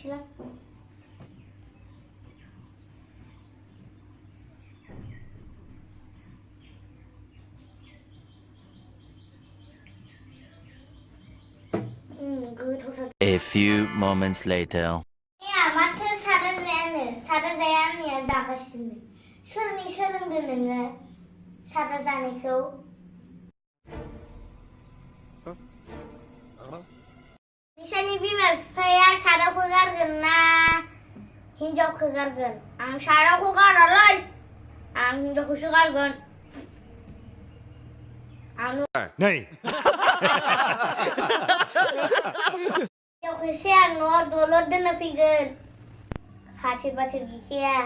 Sila. A few moments later. Ya, माथो सादा जाया दागासिनो सोरनि सोलोंदो नोङो सादा जानायखौ नोंसानि बिमा बिफाया सादाखौ गारगोन ना हिनजावखौ गारगोन आं सादाखौ गारालै आं हिनजावखौसो गारगोन नै हिनजावखौसो आं न'आव दलद दोननो फैगोन खाथिर बाथिर गैखाया